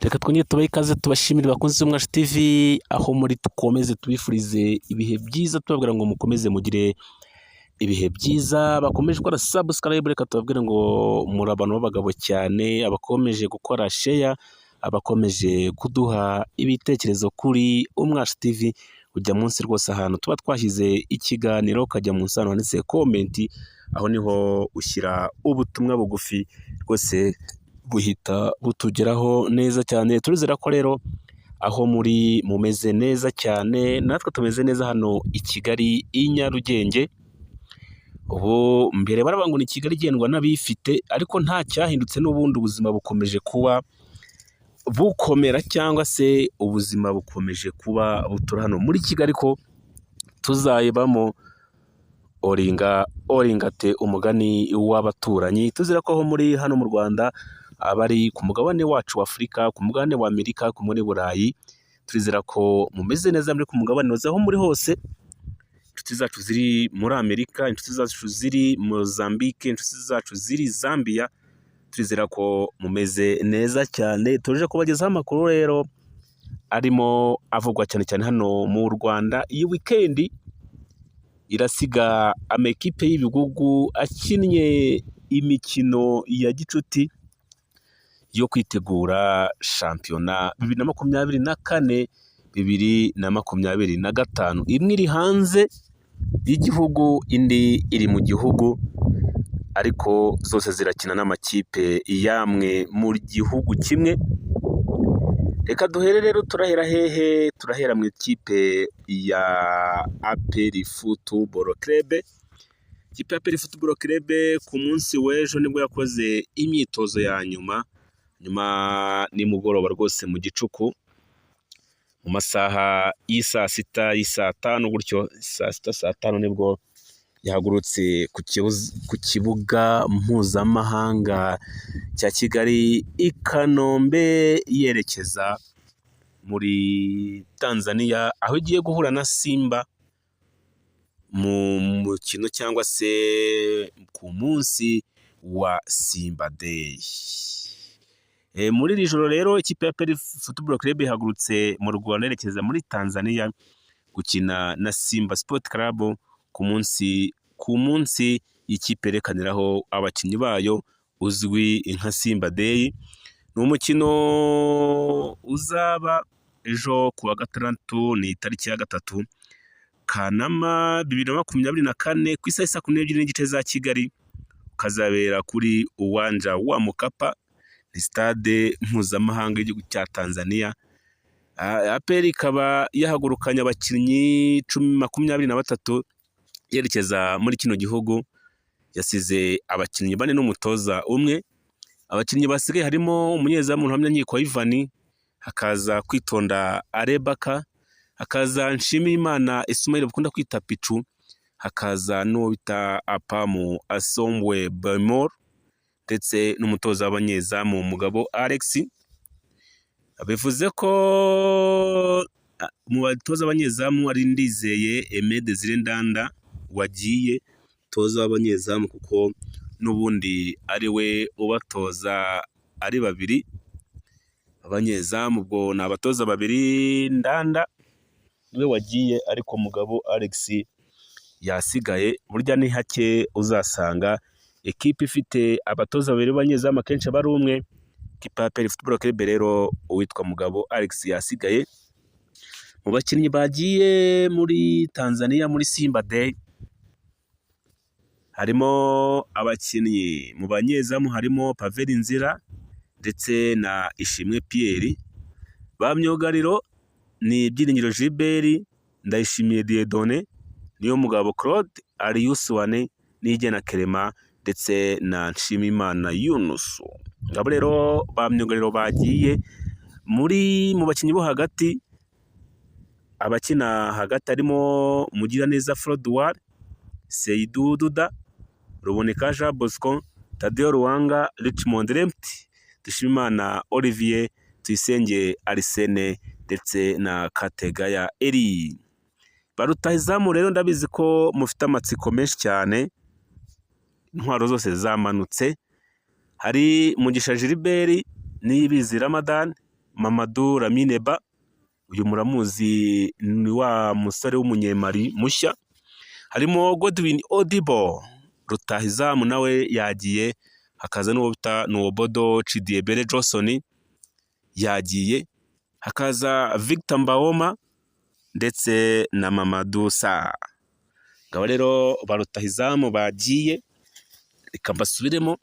Reka twongere tubahe ikaze tubashimire bakunzi b'Umwashi TV aho muri dukomeze tubifurize ibihe byiza tubabwira ngo mukomeze mugire ibihe byiza, bakomeje gukora subscribe reka tubabwire ngo muri abantu b'abagabo cyane, abakomeje gukora share, abakomeje kuduha ibitekerezo kuri Umwashi TV, ujya munsi rwose ahantu tuba twashyize ikiganiro ukajya munsi ahantu handitse comment, aho niho ushyira ubutumwa bugufi rwose buhita butugeraho neza cyane. Turizera ko rero aho muri mumeze neza cyane, natwe tumeze neza hano i Kigali i Nyarugenge. Ubu mbere baravuga ngo ni Kigali igendwa n'abifite, ariko nta cyahindutse n'ubundi ubuzima bukomeje kuba bukomera, cyangwa se ubuzima bukomeje kuba butura hano muri Kigali ko tuzayibamo oringate umugani w'abaturanyi. Tuzira ko aho muri hano mu Rwanda, abari ku mugabane wacu wa Afurika, ku mugabane wa Amerika, ku muri Burayi, turizera ko mumeze neza muri ku mugabane aho muri hose. Inshuti zacu ziri muri Amerika, inshuti zacu ziri Mozambique, inshuti zacu ziri Zambia, turizera ko mumeze neza cyane. Tuje kubagezaho amakuru rero arimo avugwa cyane cyane hano mu Rwanda. Iyi weekend irasiga amakipe y'ibigugu akinnye imikino ya gicuti yo kwitegura shampiyona 2024 2025. Imwe iri hanze y'igihugu, indi iri mu gihugu, ariko zose zirakina n'amakipe yamwe mu gihugu kimwe. Reka duhere rero, turahera hehe? Turahera mu ikipe ya APR Football Club. Ikipe ya APR Football Club ku munsi w'ejo nibwo yakoze imyitozo ya nyuma nimugoroba rwose mu gicuku, mu masaha y'isaa sita y'isaa tanu gutyo, saa sita saa tanu nibwo yahagurutse ku kibuga mpuzamahanga cya Kigali i Kanombe yerekeza muri Tanzania, aho igiye guhura na Simba mu mukino cyangwa se ku munsi wa Simba Day. Muri iri joro rero ikipe ya APR Football Club ihagurutse mu Rwanda yerekeza muri Tanzania gukina na Simba Sport Club ku munsi ikipe yerekaniraho abakinnyi bayo uzwi nka Simba Day. Ni umukino uzaba ejo ku wa gatandatu, ni itariki ya 3 Kanama 2024 ku isaha 12:30 za Kigali, ukazabera kuri uwanja wa Mkapa, ni stade mpuzamahanga y'igihugu cya Tanzania. APR ikaba yahagurukanye abakinnyi 23 yerekeza muri kino gihugu, yasize abakinnyi 4 n'umutoza umwe. Abakinnyi basigaye harimo umunyezamu Ruhamyankiko Ivan, hakaza Kwitonda Arebaka, hakaza Nshimiyimana Ismail bakunda kwita Pichu, hakaza n'uwo bita Apamu Asombwe Bemor, ndetse n'umutoza w'abanyezamu Mugabo Alex. Bivuze ko mu batoza abanyezamu ari Ndizeye Aimé Désiré Ndanda wagiye toza w'abanyezamu, kuko n'ubundi ari we ubatoza ari babiri abanyezamu. Ubwo ni abatoza babiri, Ndanda we wagiye, ariko Mugabo Alex yasigaye. Burya ni hake uzasanga ekipe ifite abatoza babiri b'abanyezamu, akenshi aba ari umwe. Ikipe ya APR Football Club rero uwitwa Mugabo Alex yasigaye. Mu bakinnyi bagiye muri Tanzania muri Simba Day harimo abakinnyi, mu banyezamu harimo Pavel Nzira ndetse na Ishimwe Pierre. Ba myugariro ni Byiringiro Gilbert, Ndayishimiye Dieudonné, Niyomugabo Claude, Arius Wane, Niyigena Clement ndetse na Nshimiyimana Yunus. Ngabo rero ba myugariro bagiye. Mu bakinnyi bo hagati, abakina hagati harimo Mugiraneza Frodoir, Seydou Duda, Ruboneka Jean Bosco, Tadeo Ruwanga, Richmond Rempt, Dushimimana Olivier, Tuyisenge Arsene ndetse na Kategaya Eri. Barutahizamu rero ndabizi ko mufite amatsiko menshi cyane, intwaro zose zamanutse. Hari Mugisha Gilbert, Niyibizi Ramadan, Mamadou Lamine Ba, uyu muramuzi ni wa musore w'umunyemari mushya. Harimo Godwin Odibo, rutahizamu nawe yagiye. Hakaza n'uwo bita Nuobodo Chidiebere Johnson yagiye. Hakaza Victor Mbawoma ndetse na Mamadou Sarr. Ngabo rero ba rutahizamu bagiye. Reka mbasubiremo,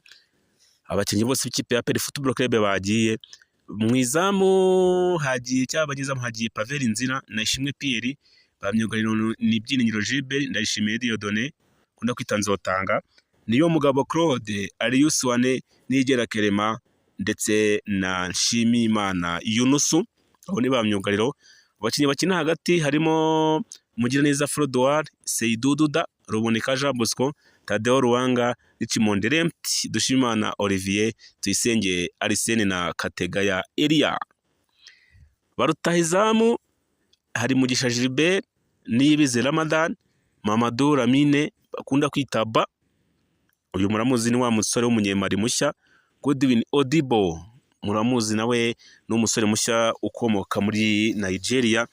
abakinnyi bose b'ikipe ya APR Football Club bagiye. Mu izamu hagiye cy'abanyezamu hagiye Pavel Nzira na Ishimwe Pierre, ba myugariro ni Byiringiro Gilbert, Ndayishimiye Dieudonné kunda kwita Nzotanga, Niyo Mugabo Claude, Arius Wane, Nigera Clement ndetse na Nshimiyimana Yunusu. Abo ni ba myugariro. Abakinnyi bakina hagati harimo Mugiraneza Frodoir, Seydou Duda, Ruboneka Jean Bosco, Tadeo Ruwanga, Richmond Rempt, Dushimana Olivier, Tuyisenge Arsene na Kategaya Elia. Barutahizamu hari Mugisha Gilbert, Niyibizi Ramadan, Mamadou Lamine bakunda kwita Ba, uyu muramuzi ni wa musore w'umunyemari mushya. Godwin Odibo muramuzi nawe ni umusore mushya ukomoka muri Nigeria.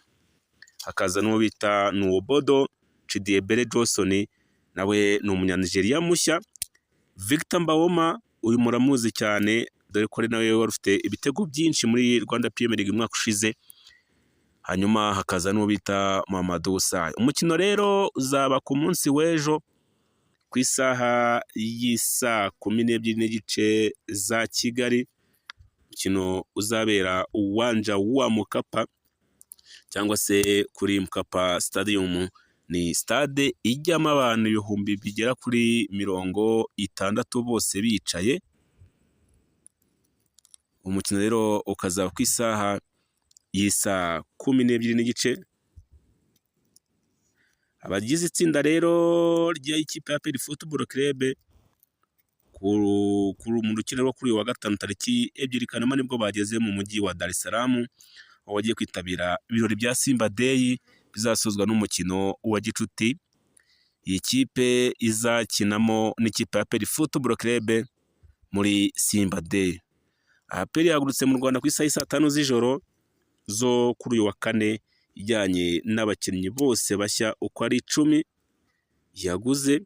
Hakaza n'uwo bita Nuobodo Chidiebere Johnson, nawe ni umunyanigeria mushya. Victor Mbawoma, uyu muramuzi cyane dore ko nawe wari ufite ibitego byinshi muri Rwanda Premier League umwaka ushize. Hanyuma hakaza n'uwo bita Mamadou Sarr. Umukino rero uzaba ku munsi w'ejo ku isaha y'isa 12:30 za Kigali. Umukino uzabera uwanja wa Mukapa cyangwa se kuri Mkapa Stadium. Ni stade ijyamo abantu ibihumbi bigera kuri 60 bose bicaye. Umukino rero ukazaba ku isaha y'isa 12:30. Abagize itsinda rero ry'ikipe ya APR Football Club mu rukino rwo kuri wa gatanu tariki 2 Kanama nibwo bageze mu mujyi wa Dar es Salaam, aho bagiye kwitabira ibirori bya Simba Day bizasozwa n'umukino wa gicuti. Iyi kipe izakinamo n'ikipe ya APR Football Club muri Simba Day. APR yagurutse mu Rwanda ku isaha y'isa 5 z'ijoro zo kuri uyu wa kane, ijyanye n'abakinnyi bose bashya uko ari 10 yaguze.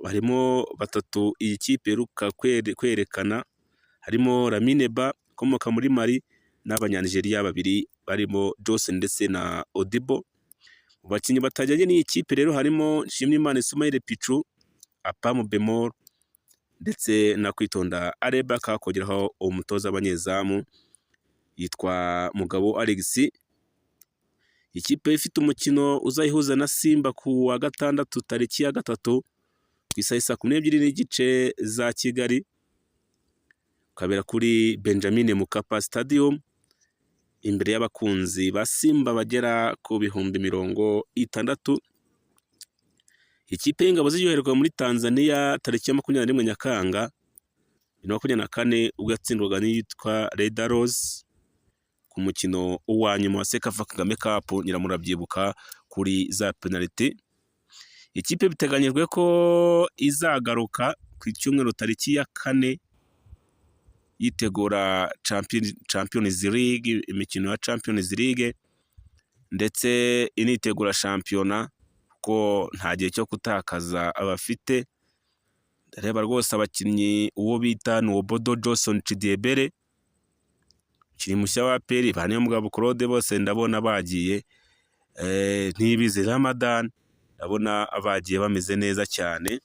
Harimo batatu iyi kipe iruka kwerekana, harimo Lamine Ba ukomoka muri Mali n'abanyanigeria babiri barimo Johnson ndetse na Odibo. Mu bakinnyi batajyanye n'iyi kipe rero harimo Nshimiyimana Ismail Pichu, Apamu Bemol ndetse na Kwitonda Areba, kakongeraho umutoza abanyezamu yitwa Mugabo Alex. Ikipe ifite umukino uzayihuza na Simba ku wa gatandatu tariki ya 3 ku isaha y'isa 12:30 za Kigali, kabera kuri Benjamin Mkapa Stadium imbere y'abakunzi ba Simba bagera ku bihumbi 60. Ikipe y'ingabo z'igihugu muri Tanzania tariki ya 21 Nyakanga 2024 ubwo yatsindwaga n'iyitwa Red Arrows ku mukino wa nyuma wa Sekafa Kagame Cup, nyiramurabyibuka kuri za penalty. Ikipe biteganyijwe ko izagaruka ku cyumweru tariki ya 4 yitegura Champions League, imikino ya Champions League ndetse initegura shampiyona ko nta gihe cyo kutakaza abafite. Reba rwose abakinnyi uwo bita Nuobodo Johnson Chidiebere, kiri mushya wa APR, ba Niyo Mugabo Claude bose ndabona bagiye. Niyibizi Ramadan ndabona abagiye bameze neza cyane.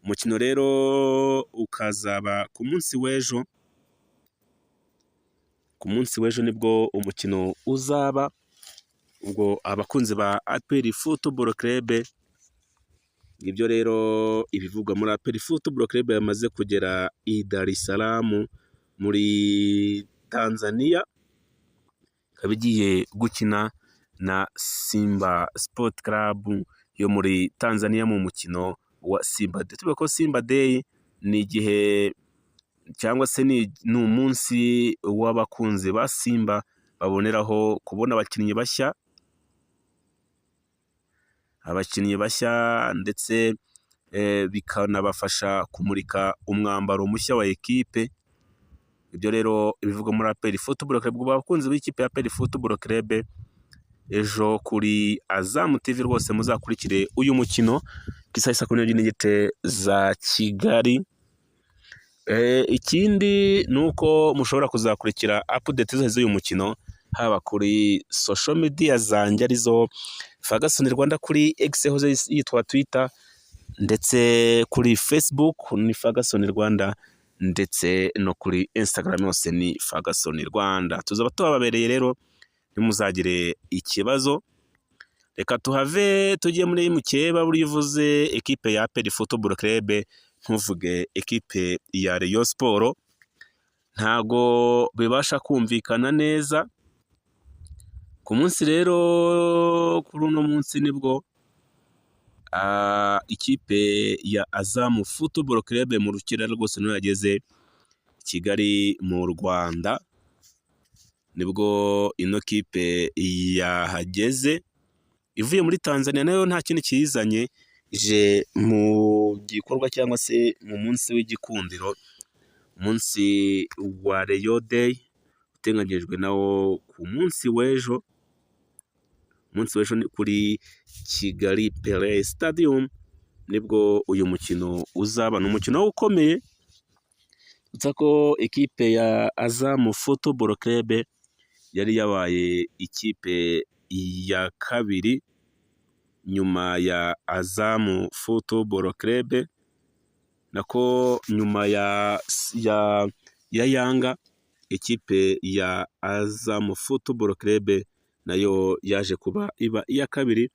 Umukino rero ukazaba ku munsi w'ejo. Ku munsi w'ejo nibwo umukino uzaba, ubwo abakunzi ba APR Football Club. Ibyo rero ibivugwa muri APR Football Club yamaze kugera i Dar es Salaam muri Tanzania, kabigiye gukina na Simba Sport Club yo muri Tanzania mu mukino wa Simba Day. Tuvuga ko Simba Day ni igihe cyangwa se ni umunsi w'abakunzi ba Simba baboneraho kubona abakinnyi bashya ndetse bikanabafasha kumurika umwambaro mushya wa ekipe. Ibyo rero ibivugwa muri APR Football Club, ubwo abakunzi b'ikipe ya APR Football Club ejo kuri Azam TV rwose muzakurikire uyu mukino ku isaha isa 12:30 za Kigali. Ikindi ni uko mushobora kuzakurikira update zose z'uyu mukino haba kuri social media zanjye arizo Ferguson Rwanda kuri X hoze yitwa Twitter, ndetse kuri Facebook ni Ferguson Rwanda, ndetse no kuri Instagram yose ni Ferguson Rwanda. Tuzaba tubabereye rero ntimuzagire ikibazo. Reka tuhave tugiye muri mukeba buri uvuze ekipe ya APR Football Club ntuvuge ekipe ya Rayon Sport, ntago bibasha kumvikana neza. Ku munsi rero kuri uno munsi nibwo ikipe ya Azam Football Club mu rukira rwose no yageze Kigali mu Rwanda, nibwo ino kipe yahageze ivuye muri Tanzania, nayo nta kindi kiyizanye, ije mu gikorwa cyangwa se mu munsi w'igikundiro, umunsi wa Rayon Day uteganyijwe nawo ku munsi w'ejo. Umunsi w'ejo kuri Kigali Pele Stadium nibwo uyu mukino uzaba. Ni umukino ukomeye, utsa ko ikipe ya Azam Football Club yari yabaye ikipe ya kabiri nyuma ya Azam Football Club, nako nyuma ya Yanga. Ikipe ya Azam Football Club nayo yaje kuba iba iya kabiri.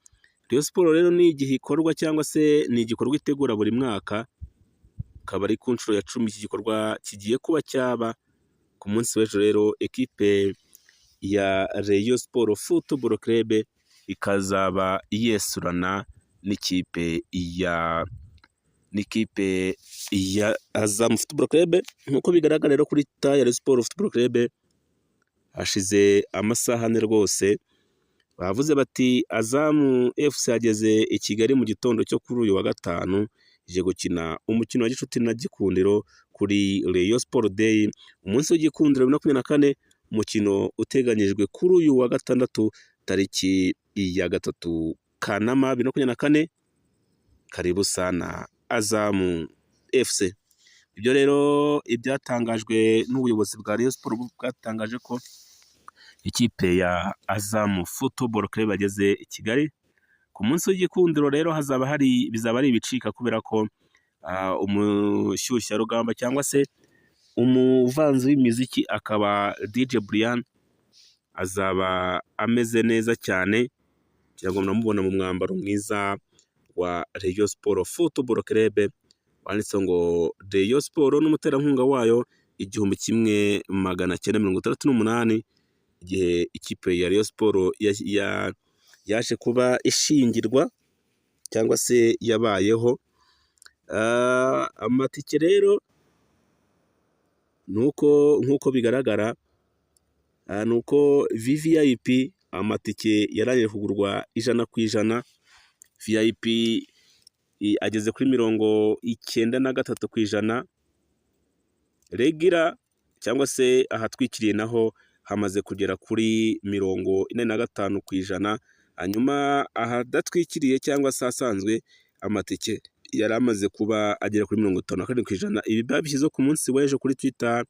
Rayon Sport rero ni igikorwa cyangwa se ni igikorwa itegura buri mwaka, akaba ari ku nshuro ya 10 iki gikorwa kigiye kuba cyaba. Ku munsi w'ejo rero ekipe ya Rayon Sport Football Club ikazaba yesurana n'ikipe ya Azam Football Club. Nkuko bigaragara rero kuri ya Rayon Sport Football Club hashize amasaha ane rwose bavuze bati Azam FC yageze i Kigali mu gitondo cyo kuri uyu wa gatanu, ije gukina umukino wa gicuti na gikundiro kuri Rayon Sport Day, umunsi w'igikundiro 2024, umukino uteganyijwe kuri uyu wa gatandatu tariki ya 3 Kanama 2024. Karibu sana Azam FC. Ibyo rero ibyatangajwe n'ubuyobozi bwa Rayon Sport bwatangaje ko ikipe ya Azam Football Club bageze i Kigali ku munsi w'igikundiro. Rero bizaba ari ibicika kubera ko umushyushya rugamba cyangwa se umuvanzi w'imiziki akaba DJ Brian azaba ameze neza cyane, cyangwa mnamubona mu mwambaro mwiza wa Rayon Sport Football Club wanditse ngo Rayon Sport n'umuterankunga wayo 1968, igihe ikipe ya Rayon Sport yaje kuba ishingirwa cyangwa se yabayeho. Amatike rero nkuko bigaragara nuko VVIP amatike yarangije kugurwa 100%, VIP ageze kuri 93%, regular cyangwa se ahatwikiriye naho hamaze kugera kuri 45%, hanyuma ahadatwikiriye cyangwa se asanzwe amatike yari amaze kuba agera kuri 52%. Ibi babishyize ku munsi w'ejo kuri Twitter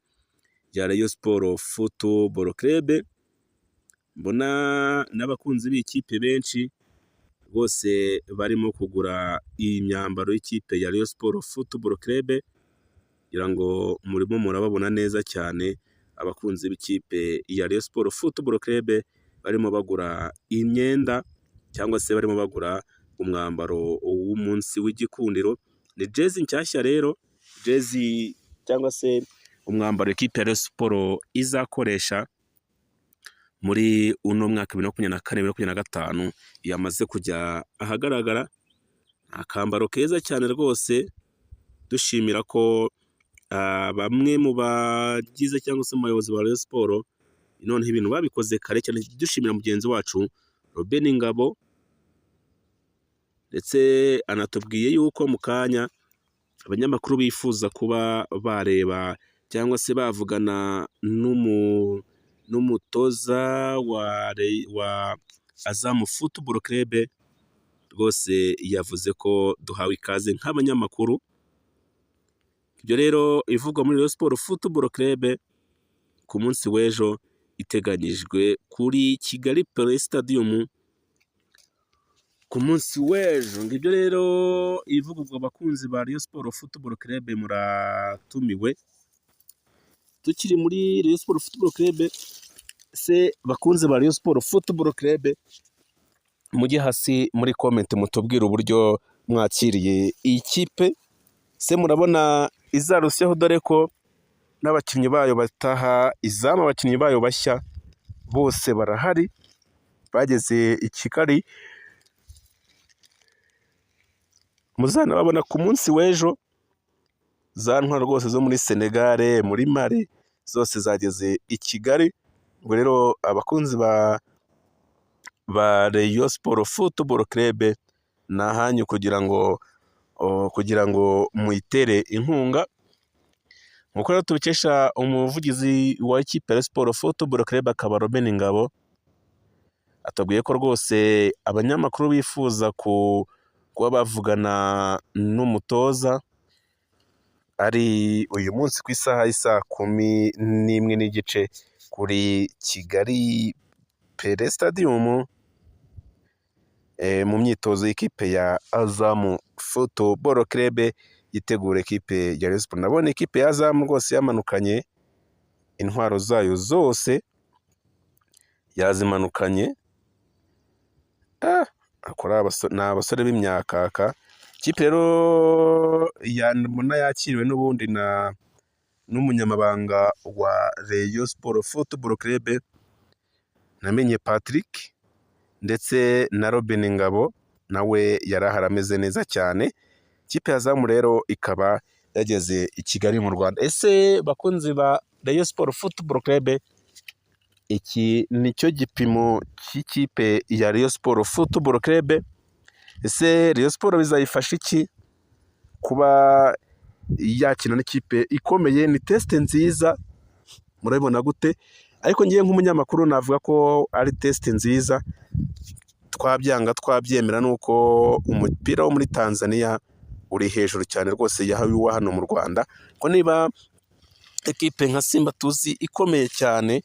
ya Rayon Sport Football Club. Mbona n'abakunzi b'ikipe benshi bose barimo kugura iyi myambaro y'ikipe ya Rayon Sport Football Club, kugira ngo murimo murababona neza cyane. Abakunzi b'ikipe ya Rayon Sport Football Club barimo bagura imyenda cyangwa se barimo bagura umwambaro w'umunsi w'igikundiro. Ni jezi nshyashya rero, jezi cyangwa se umwambaro ikipe ya Rayon Sport izakoresha muri uno mwaka 2024-2025 yamaze kujya ahagaragara. Akambaro keza cyane rwose, dushimira ko bamwe mu bagize cyangwa se mu bayobozi ba Rayon Sport none ibintu babikoze kare cyane. Dushimira mugenzi wacu Robin Ngabo, ndetse anatubwiye yuko mu kanya abanyamakuru bifuza kuba bareba cyangwa se bavugana n'umutoza wa Azam Football Club, rwose yavuze ko duhawe ikaze nk'abanyamakuru. Ibyo rero ivugwa muri Rayon Sports Football Club ku munsi w'ejo iteganyijwe kuri Kigali Play Stadium ku munsi w'ejo. Ngibyo rero ivugurwa abakunzi ba Rayon Sports Football Club muratumiwe. Tukiri muri Rayon Sports Football Club, se bakunzi ba Rayon Sports Football Club, mujye hasi muri comment mutubwira uburyo mwakiriye iyi kipe. Se murabona izarusyaho, dore ko n'abakinnyi bayo bataha izamu, abakinnyi bayo bashya bose barahari, bageze i Kigali. Muzanababona ku munsi w'ejo. Za ntwaro rwose zo muri Senegal, muri Mali, zose zageze i Kigali. Ubwo rero abakunzi ba Rayon Sports Football Club ni ahanyu kugira ngo muyitere inkunga. Nk'uko rero tubikesha umuvugizi wa ikipe ya Sports Football Club akaba Robin Ngabo, atubwiye ko rwose abanyamakuru bifuza kuba bavugana n'umutoza ari uyu munsi ku isaha y'isa 11:15 kuri Kigali Play Stadium mu myitozo y'ikipe ya Azam Football Club yitegura ikipe ya Rayon Sports. Nabona ikipe ya Azam rwose yamanukanye intwaro zayo zose, yazimanukanye. Ni abasore b'imyakaka. Ikipe rero mbona yakiriwe n'ubundi n'umunyamabanga wa Rayon Sports Football Club, namenye Patrick, ndetse na Robin Ngabo nawe yari ahari ameze neza cyane. Ikipe ya Azam rero ikaba yageze i Kigali mu Rwanda. Ese bakunzi ba Rayon Sports Football Club, iki nicyo gipimo cy'ikipe ya Rayon Sports Football Club. Ese Rayon Sports bizayifasha iki kuba yakina n'ikipe ikomeye? Ni test nziza, murabibona gute? Ariko ngiye nk'umunyamakuru navuga ko ari test nziza. Twabyanga twabyemera nuko umupira wo muri Tanzania uri hejuru cyane rwose yahawe hano mu Rwanda. Ko niba ekipe nka Simba tuzi ikomeye cyane,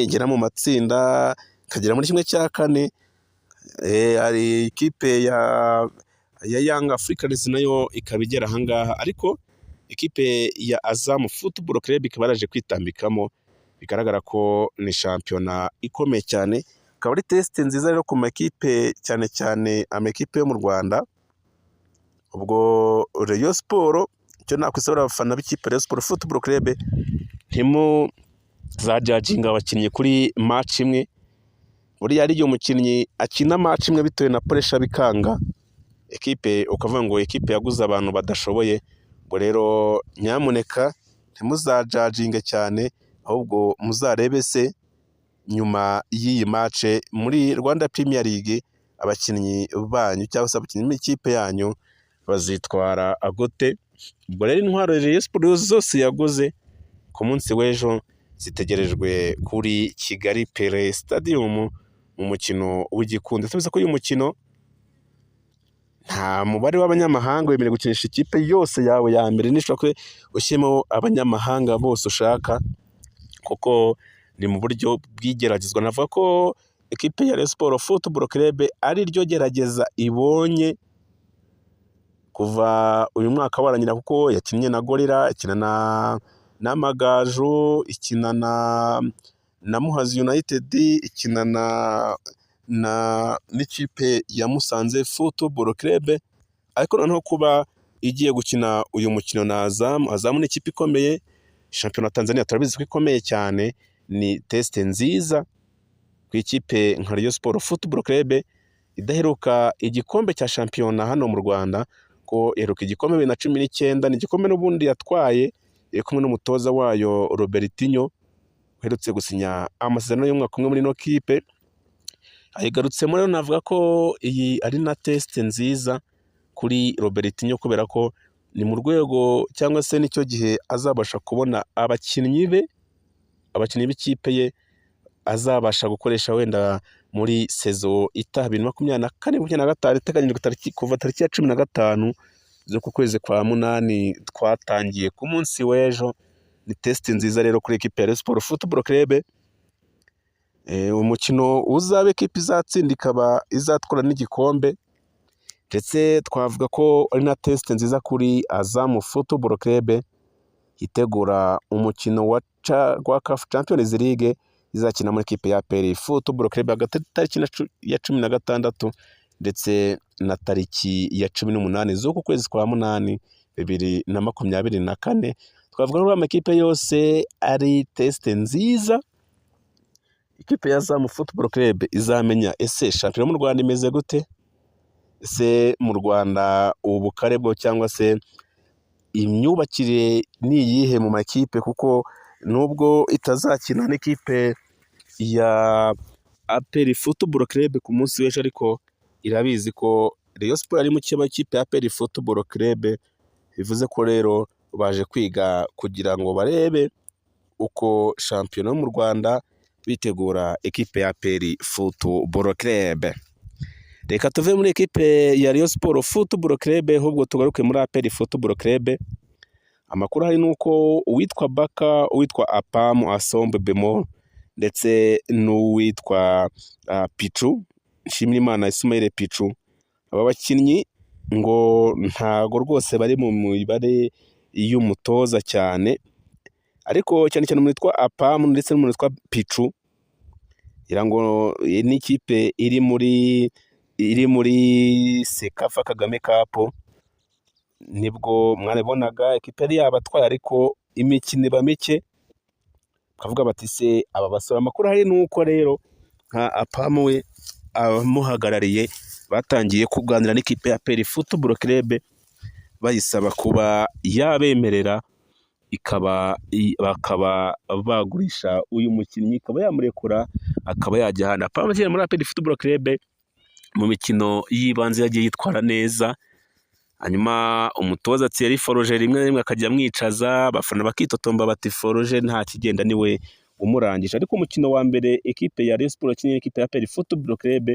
igera mu matsinda ikagera muri 1/4, hari ikipe ya Young Africans nayo ikaba igera ahangaha, ariko ikipe ya Azam Football Club ikaba yaraje kwitambikamo. Bigaragara ko ni shampiyona ikomeye cyane, ikaba ari test nziza rero ku makipe, cyane cyane amakipe yo mu Rwanda. Ubwo Rayon Sports, icyo nakwisabira abafana b'ikipe Rayon Sports Football Club, ntimuzajajinga abakinnyi kuri match imwe. Buriya ari igihe umukinnyi akina match imwe bitewe na pressure bikanga ekipe, ukavuga ngo ekipe yaguze abantu badashoboye. Ubwo rero nyamuneka ntimuzajajinge cyane, ahubwo muzarebe se nyuma y'iyi match muri Rwanda Premier League abakinnyi banyu cyangwa se abakinnyi b'ikipe yanyu bazitwara agote. Ubwo rero intwaro Rayon Sports zose yaguze ku munsi w'ejo zitegerejwe kuri Kigali Play Stadium mu mukino w'igikundi. Tubize ko uyu mukino nta mubare w'abanyamahanga wemerewe gukinisha ikipe yose yawe ya mbere. Nishobora ushyiramo abanyamahanga bose ushaka, kuko ni mu buryo bw'igeragezwa. Navuga ko ikipe ya Rayon Sports Football Club ari ryo gerageza ibonye kuva uyu mwaka warangira, kuko yakinnye na Gorilla, ikina n'Amagaju, ikina na Muhazi United, ikina n'ikipe ya Musanze Football Club. Ariko noneho kuba igiye gukina uyu mukino na Azam ni ikipe ikomeye. Shampiyona Tanzania turabizi ko ikomeye cyane. Ni test nziza ku ikipe nka Rayon Sports Football Club idaheruka igikombe cya shampiyona hano mu Rwanda, ko iheruka igikombe 2019. Ni igikombe n'ubundi yatwaye iri kumwe n'umutoza wayo Robertinho, uherutse gusinya amasezerano y'umwaka umwe muri ino kipe. Ayigarutsemo rero navuga ko iyi ari na test nziza kuri Robertinho, kubera ko ni mu rwego cyangwa se nicyo gihe azabasha kubona abakinnyi b'ikipe ye azabasha gukoresha wenda muri sezo itaha 2024-2025 iteganyijwe kuva tariki ya 15 z'uku kwezi kwa munani twatangiye ku munsi w'ejo. Ni test nziza rero kuri ekipe ya Rayon Sports Football Club. Umukino uzaba ekipe izatsinda ikaba izatwara n'igikombe, ndetse twavuga ko ari na test nziza kuri Azam Football Club itegura umukino wa CAF Champions League izakina muri ekipe ya APR Football Club hagati tariki ya 16 ndetse na tariki ya 18 z'uku kwezi kwa munani 2024. Twavuga ko amakipe yose ari test nziza. Ikipe ya Azam Football Club izamenya ese shampiyona mu Rwanda imeze gute, ese mu Rwanda ubukare bwo cyangwa se imyubakire ni iyihe mu makipe, kuko nubwo itazakina n'ikipe ya APR Football Club ku munsi w'ejo, ariko irabizi ko Rayon Sports ari mu kipe ya APR Football Club. Bivuze ko rero baje kwiga kugira ngo barebe uko shampiyona yo mu Rwanda bitegura ekipe ya APR Football Club. Reka tuve muri ekipe ya Rayon Sports Football Club ahubwo tugaruke muri APR Football Club. Amakuru hari nuko uwitwa Baka, uwitwa Apam Asombe Bemo ndetse n'uwitwa Pichu Nshimiyimana Ismail Pichu, aba bakinnyi ngo ntago rwose bari mu mibare y'umutoza cyane, ariko cyane cyane umuntu witwa Apam ndetse n'umuntu witwa Pichu irango n'ikipe iri muri Sekafa Kagame Cup. Nibwo mwarabonaga ekipe yari yabatwaye, ariko imikino iba mike, kavuga bati se aba basore. Amakuru hari nuko rero nka Apam we abamuhagarariye batangiye kuganira n'ikipe ya APR Football Club bayisaba kuba yabemerera bakaba bagurisha uyu mukinnyi, ikaba yamurekura akaba yajya hana. Apam akina muri APR Football Club mu mikino y'ibanze yagiye yitwara neza, hanyuma umutoza Thierry Foroge rimwe na rimwe akajya amwicaza, abafana bakitotomba bati Foroge nta kigenda niwe umurangije. Ariko umukino wa mbere ekipe ya Rayon Sports ikinnye ekipe ya APR Football Club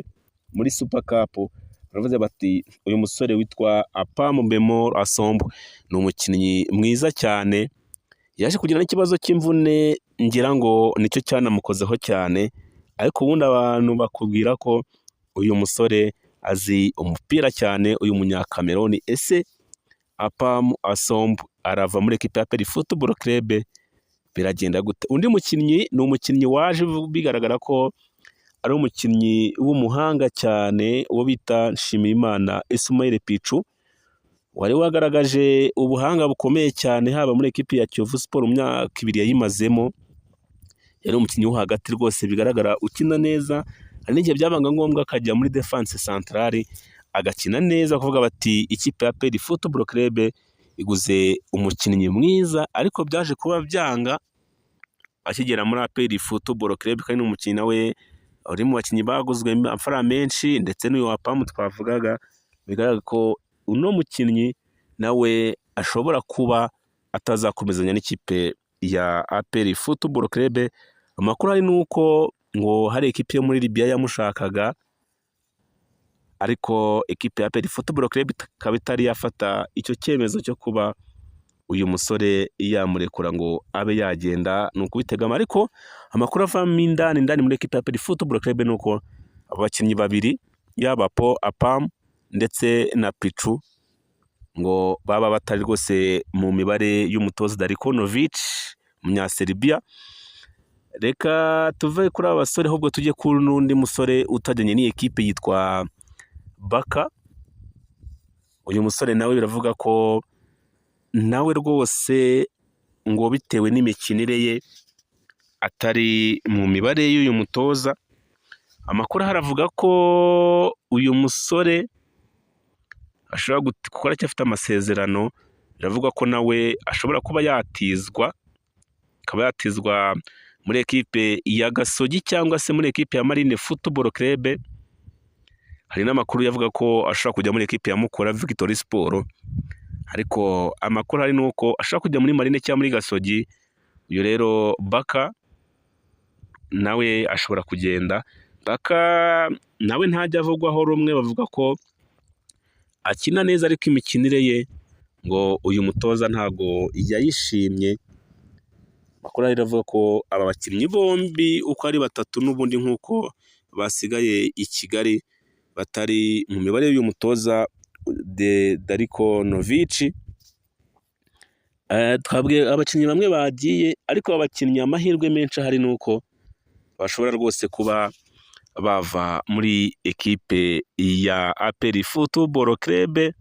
muri Super Cup, baravuze bati uyu musore witwa Apam Bemo Asombe ni umukinnyi mwiza cyane, yaje kugira n'ikibazo cy'imvune ngira ngo nicyo cyanamukozeho cyane, ariko ubundi abantu bakubwira ko uyu musore azi umupira cyane, uyu munyakameroni. Ese Apam Asombe arava muri ekipe ya APR Football Club biragenda gute? Undi mukinnyi ni umukinnyi waje bigaragara ko ari umukinnyi w'umuhanga cyane, uwo bita Nshimiyimana Ismail Pichu, wari wagaragaje ubuhanga bukomeye cyane haba muri ekipe ya Kiyovu Sport mu myaka 2 yayimazemo. Yari umukinnyi wo hagati rwose bigaragara ukina neza, hari n'igihe byabanga ngombwa akajya muri defense centrale agakina neza, kuvuga bati ikipe ya APR Football Club iguze umukinnyi mwiza. Ariko byaje kuba byanga akigera muri APR Football Club, kandi n'umukinnyi nawe uri mu bakinnyi baguzwe amafaranga menshi, ndetse n'uyu Apam twavugaga, bigaragara ko uno mukinnyi nawe ashobora kuba atazakomezanya n'ikipe ya APR Football Club. Amakuru ari nuko ngo hari ekipe yo muri Libya yamushakaga, ariko ekipe ya APR Football Club ikaba itari yafata icyo cyemezo cyo kuba uyu musore yamurekura ngo abe yagenda, ni ukubitegama. Ariko amakuru avamo indani muri ekipe ya APR Football Club ni uko abakinnyi babiri yaba Apam ndetse na Pichu ngo baba batari rwose mu mibare y'umutoza Darko Novic Munyaserbia. Reka tuve kuri aba basore ahubwo tujye kuri n'undi musore utajyanye n'iyi ekipe yitwa Baka. Uyu musore nawe biravuga ko nawe rwose ngo bitewe n'imikinire ye atari mu mibare y'uyu mutoza. Amakuru haravuga ko uyu musore ashobora gukora cyafite amasezerano, biravuga ko nawe ashobora kuba yatizwa, akaba yatizwa muri ekipe ya Gasogi cyangwa se muri ekipe ya Marine Football Club. Hari n'amakuru yavuga ko ashobora kujya muri ekipe ya Mukura Victory Sport, ariko amakuru ari nuko ashaka kujya muri Marine cyangwa muri Gasogi. Uyu rero Baka nawe ashobora kugenda. Baka nawe ntajya avugwaho rumwe, bavuga ko akina neza ariko imikinire ye ngo uyu mutoza ntago yayishimye. Amakuru rero avuga ko aba bakinnyi bombi uko ari batatu n'ubundi nk'uko basigaye i Kigali batari mu mibare y'uyu mutoza Darko Novic. Twabwiye abakinnyi bamwe bagiye, ariko abakinnyi amahirwe menshi ahari nuko bashobora rwose kuba bava muri ekipe ya APR Football Club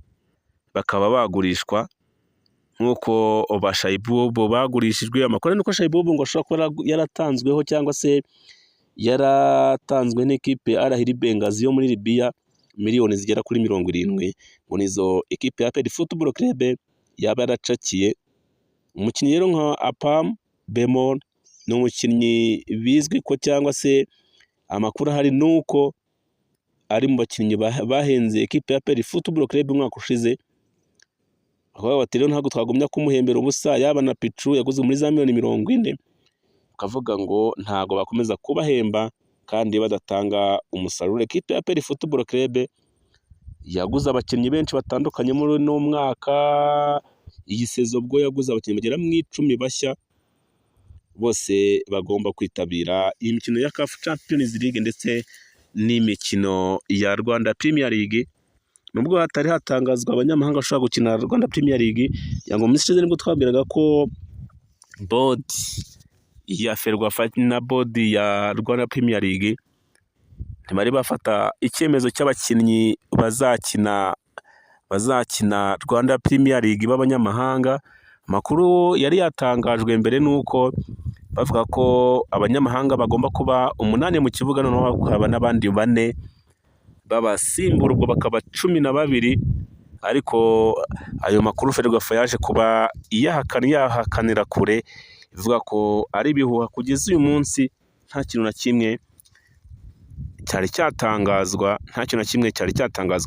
bakaba bagurishwa nk'uko ba Shaibubu bagurishijwe. Amakuru nuko Shaibubu ngo ashobora kuba yaratanzweho cyangwa se yaratanzwe n'ikipe Al Ahly Benghazi yo muri Libya miliyoni zigera kuri 70, ngo nizo ekipe ya APR Football Club yaba yaracakiye. Umukinnyi rero nka Apam Bemol ni umukinnyi bizwi ko, cyangwa se amakuru ahari nuko ari mu bakinnyi bahenze ekipe ya APR Football Club umwaka ushize. Aho bati rero ntabwo twagumya kumuhembera ubusa, yaba na Pichu yaguze muri za miliyoni 40, ukavuga ngo ntabwo bakomeza kubahemba kandi badatanga umusaruro. Ekipe ya APR Football Club yaguze abakinnyi benshi batandukanye muri no mwaka. Iyi sezo bwo yaguze abakinnyi bagera mu 10 bashya, bose bagomba kwitabira iyi mikino ya CAF Champions League ndetse n'imikino ya Rwanda Premier League. Nubwo hatari hatangazwa abanyamahanga bashobora gukina Rwanda Premier League, yango minsi ishize nibwo twabwiraga ko board ya Ferwafa na board ya Rwanda Premier League ntibari bafata icyemezo cy'abakinnyi bazakina Rwanda Premier League b'abanyamahanga. Amakuru yari yatangajwe mbere nuko bavuga ko abanyamahanga bagomba kuba 8 mu kibuga, noneho hakaba n'abandi 4 babasimbura, ubwo bakaba 12. Ariko ayo makuru Ferwafa yaje kuba yahakanira kure, ivuga ko ari bihuha. Kugeza uyu munsi nta kintu na kimwe cyari cyatangazwa,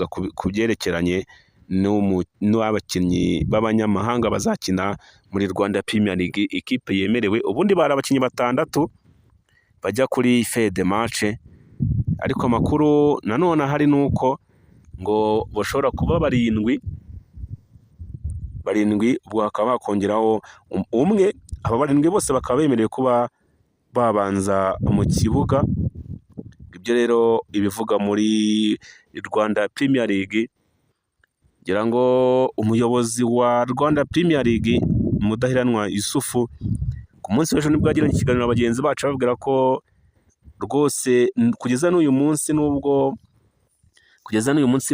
ku byerekeranye n'abakinnyi b'abanyamahanga bazakina muri Rwanda Premier League. Ikipe yemerewe ubundi bari abakinnyi 6 bajya kuri fede match, ariko amakuru nanone hari nuko ngo bashobora kuba 7, ubwo bakaba bakongeraho umwe. Aba 7 bose bakaba bemerewe kuba babanza mu kibuga. Ibyo rero ibivuga muri Rwanda Premier League, ngira ngo umuyobozi wa Rwanda Premier League Mudahiranwa Yusufu ku munsi w'ejo nibwo yagiranye ikiganiro abagenzi bacu, babwira ko rwose kugeza n'uyu munsi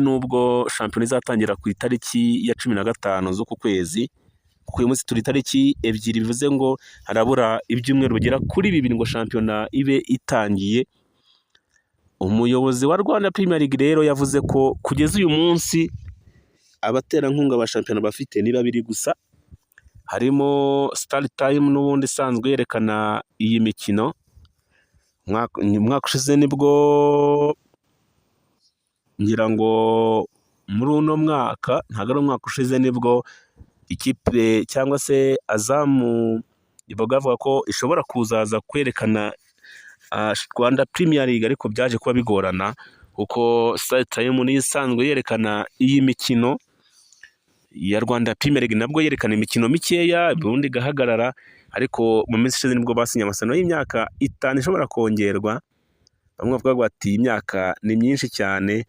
nubwo shampiyona izatangira ku itariki ya 15 z'uku kwezi, kuko uyu munsi turi itariki 2, bivuze ngo harabura ibyumweru bigera kuri 2 ngo shampiyona ibe itangiye. Umuyobozi wa Rwanda Premier League rero yavuze ko kugeza uyu munsi abaterankunga ba shampiyona bafite ni 2 gusa, harimo Star Time n'ubundi isanzwe yerekana iyi mikino. Umwaka ushize nibwo, ngira ngo muri uno mwaka, ntabwo ari umwaka ushize, nibwo ikipe cyangwa se Azamu bavuga ko ishobora kuzaza kwerekana Rwanda Premier League, ariko byaje kuba bigorana kuko Star Time ni isanzwe yerekana iyi mikino ya Rwanda Premier League, nabwo yerekana imikino mikeya ubundi gahagarara. Ariko mu minsi ishize nibwo basinye amasezerano y'imyaka 5 ishobora kongerwa. Bamwe bavuga bati imyaka ni myinshi cyane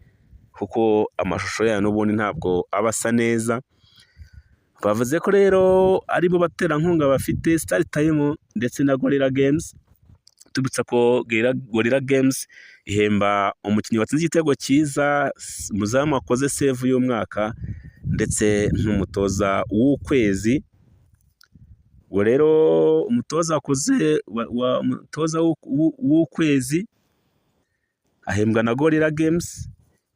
kuko amashusho yayo n'ubundi ntabwo abasa neza. Bavuze ko rero aribo baterankunga bafite Star Time ndetse na Gorilla Games. Tubitsa ko Gorilla Games ihemba umukinnyi watsinze igitego cyiza, umuzamu wakoze save y'umwaka ndetse n'umutoza w'ukwezi. Ubwo rero umutoza wakoze umutoza w'ukwezi ahembwa na Gorilla Games,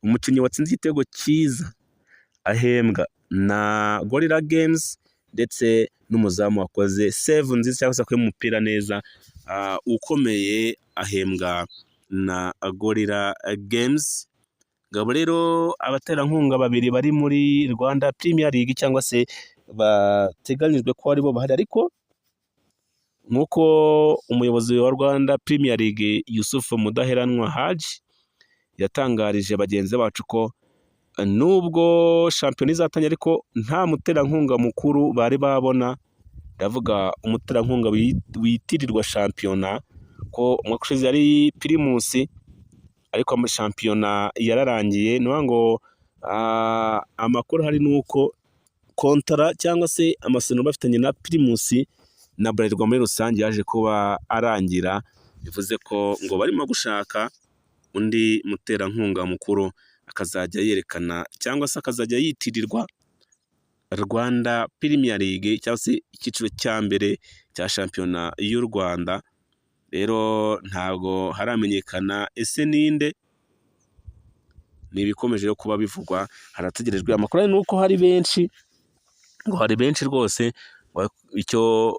umukinnyi watsinze igitego cyiza ahembwa na Gorilla Games, ndetse n'umuzamu wakoze save nziza cyangwa se akuye umupira neza ukomeye ahembwa na Gorilla Games. ngabo rero abaterankunga babiri bari muri Rwanda Premier League cyangwa se bateganyijwe ko aribo bahari, ariko nk'uko umuyobozi wa Rwanda Premier League Yusufu Mudaheranwa Haji yatangarije bagenzi bacu ko nubwo shampiyona izatangira ariko nta muterankunga mukuru bari babona, ndavuga umuterankunga witirirwa shampiyona, ko umwaka ushize yari Primus ariko shampiyona yararangiye. Ni ngo amakuru hari nuko kontara cyangwa se amasezerano bafitanye na Primus na Bralirwa muri rusange yaje kuba arangira, bivuze ko ngo barimo gushaka undi muterankunga mukuru akazajya yerekana cyangwa se akazajya yitirirwa Rwanda Premier League cyangwa se icyiciro cya mbere cya shampiyona y'u Rwanda. Rero ntabwo haramenyekana ese ninde, ni ibikomeje kuba bivugwa, harategerejwe amakuru ni uko hari benshi rwose. Icyo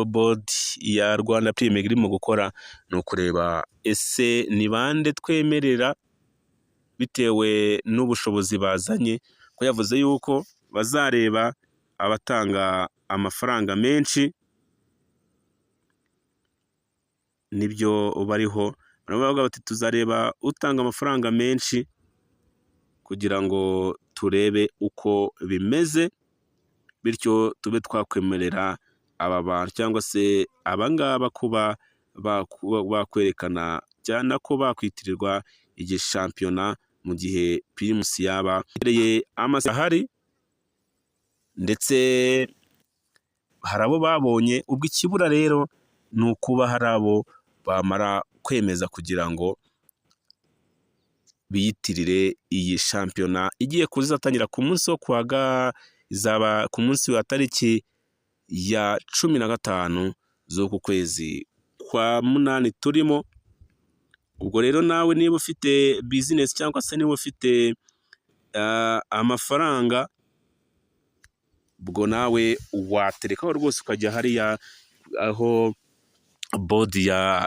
board ya Rwanda Premier League irimo gukora ni ukureba ese ni bande twemerera bitewe n'ubushobozi bazanye, ko yavuze yuko bazareba abatanga amafaranga menshi, nibyo bariho baravuga bati tuzareba utanga amafaranga menshi kugira ngo turebe uko bimeze, bityo tube twakwemerera aba bantu cyangwa se abangaba kuba bakwerekana cyane ko bakwitirirwa iyi shampiyona mu gihe Primus yaba yereye amasahari. Ndetse hari abo babonye, ubwo ikibura rero ni ukuba hari abo bamara kwemeza kugira ngo biyitirire iyi shampiyona igiye kuzatangira ku munsi wo izaba ku munsi wa tariki ya 15 z'uku kwezi kwa munani turimo. Ubwo rero nawe niba ufite business cyangwa se niba ufite amafaranga, ubwo nawe waterekaho rwose ukajya hariya aho board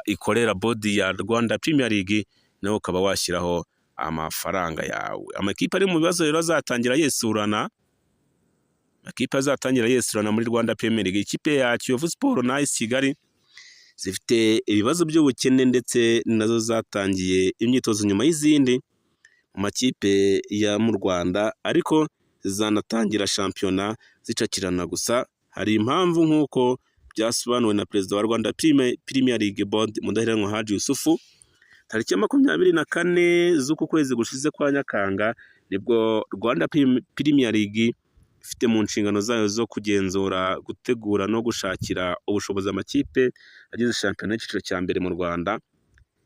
ikorera, board ya Rwanda Premier League, nawe ukaba washyiraho amafaranga yawe. Amakipe ari mu bibazo rero azatangira yesurana, muri Rwanda Premier League. Ikipe ya Kiyovu Sport na AS Kigali zifite ibibazo by'ubukene ndetse nazo zatangiye imyitozo nyuma y'izindi mu makipe ya mu Rwanda, ariko zanatangira shampiyona zicakirana. Gusa hari impamvu nk'uko byasobanuwe na perezida wa Rwanda Premier League Board Mudaheranwa Haji Yusufu. Tariki ya 24 z'uku kwezi gushize kwa Nyakanga nibwo Rwanda Premier League ifite mu nshingano zayo zo kugenzura, gutegura no gushakira ubushobozi amakipe agize shampiyona y'icyiciro cya mbere mu Rwanda,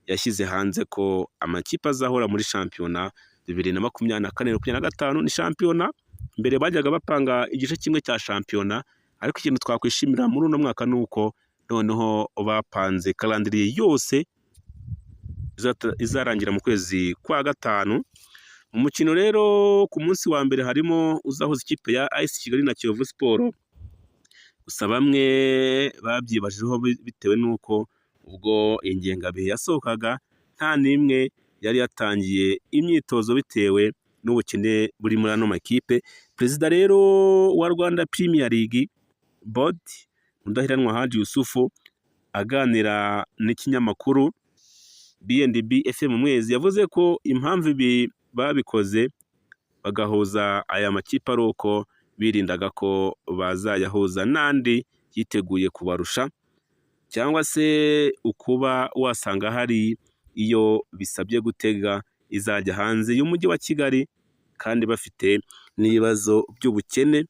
yashyize hanze ko amakipe azahora muri shampiyona 2024-2025. Ni shampiyona mbere bajyaga bapanga igice kimwe cya shampiyona, ariko ikintu twakwishimira muri uno mwaka ni uko noneho bapanze calendrier yose izarangira mu kwezi kwa gatanu. Umukino rero ku munsi wa mbere harimo uzahuza ikipe ya AS Kigali na Kiyovu Sport. Gusa bamwe babyibajijeho bitewe n'uko ubwo ingengabihe yasohokaga nta n'imwe yari yatangiye imyitozo bitewe n'ubukene buri muri ano makipe. Perezida rero wa Rwanda Premier League Board Mudaheranwa Haji Yusufu aganira n'ikinyamakuru BNB FM Mwezi yavuze ko impamvu ibi babikoze bagahuza aya makipe ari uko birindaga ko bazayahuza n'andi yiteguye kubarusha, cyangwa se ukuba wasanga hari iyo bisabye gutega izajya hanze y'umujyi wa Kigali kandi bafite n'ibibazo by'ubukene.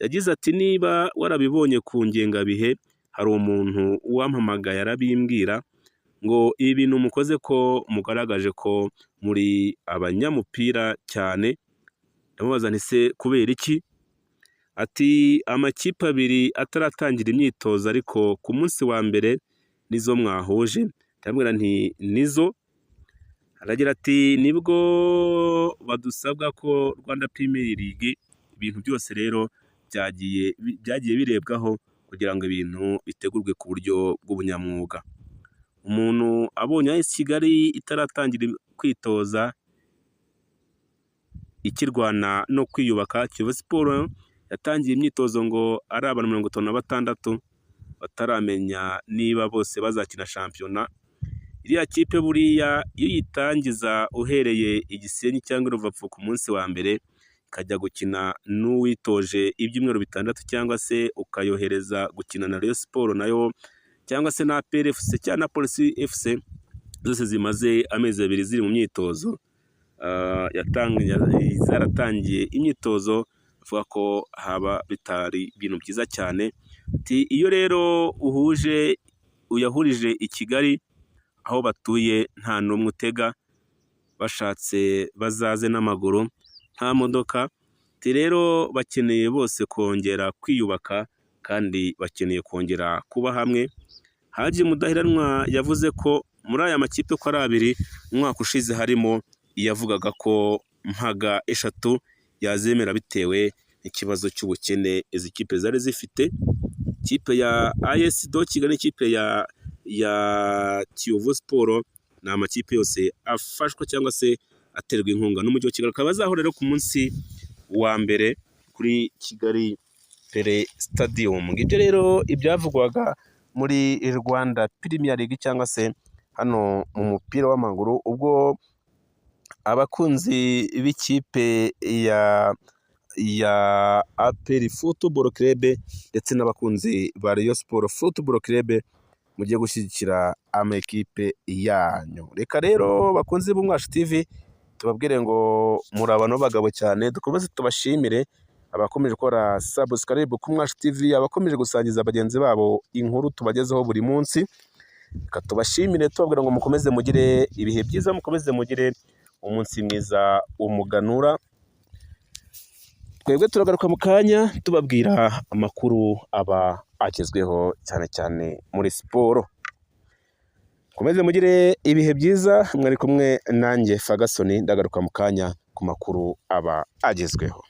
Yagize ati niba warabibonye ku ngengabihe, hari umuntu wampamagaye arabimbwira ngo ibi bintu mukoze ko mugaragaje ko muri abanyamupira cyane. Ndamubaza nti se kubera iki? Ati amakipe abiri ataratangira imyitozo ariko ku munsi wa mbere nizo mwahuje. Ndamubwira nti nizo. Aragira ati nibwo badusabwa ko Rwanda Premier League ibintu byose rero byagiye birebwaho kugira ngo ibintu bitegurwe ku buryo bw'ubunyamwuga. Umuntu abonye AS Kigali itaratangira kwitoza ikirwana no kwiyubaka. Kiyovu Sport yatangiye imyitozo ngo ari abantu 56 bataramenya niba bose bazakina shampiyona. Iriya kipe buriya iyo uyitangiza uhereye Igisenyi cyangwa Rubavu ku munsi wa mbere, ikajya gukina n'uwitoje ibyumweru 6 cyangwa se ukayohereza gukina na Rayon Sport nayo cyangwa se na APR FC cyangwa na Police FC, zose zimaze amezi 2 ziri mu myitozo, zaratangiye imyitozo, avuga ko haba bitari ibintu byiza cyane. Iyo rero uyahurije i Kigali aho batuye nta n'umwe utega, bashatse bazaze n'amaguru nta modoka. Rero bakeneye bose kongera kwiyubaka kandi bakeneye kongera kuba hamwe. Haji Mudaheranwa yavuze ko muri aya makipe uko ari abiri umwaka ushize harimo iyavugaga ko mpaga 3 yazemera bitewe n'ikibazo cy'ubukene izi kipe zari zifite. Ikipe ya AS do Kigali n'ikipe ya Kiyovu Sport ni amakipe yose afashwa cyangwa se aterwa inkunga n'umujyi wa Kigali. Akaba azahora rero ku munsi wa mbere kuri Kigali Pele Stadium. Ngibyo rero ibyavugwaga muri Rwanda Premier League cyangwa se hano mu mupira w'amaguru, ubwo abakunzi b'ikipe ya APR Football Club ndetse n'abakunzi ba Rayon Sport Football Club mugiye gushyigikira amakipe yanyu. Reka rero bakunzi b'Umwashi TV tubabwire ngo muri abantu b'abagabo cyane, dukomeze tubashimire abakomeje gukora subscribe ku Umwashi TV, abakomeje gusangiza bagenzi babo inkuru tubagezeho buri munsi. Reka tubashimire tubabwira ngo mukomeze mugire ibihe byiza, mukomeze mugire umunsi mwiza umuganura. Twebwe turagaruka mu kanya tubabwira amakuru aba agezweho cyane cyane muri siporo. Mukomeze mugire ibihe byiza, mwari kumwe nanjye Ferguson, ndagaruka mu kanya ku makuru aba agezweho.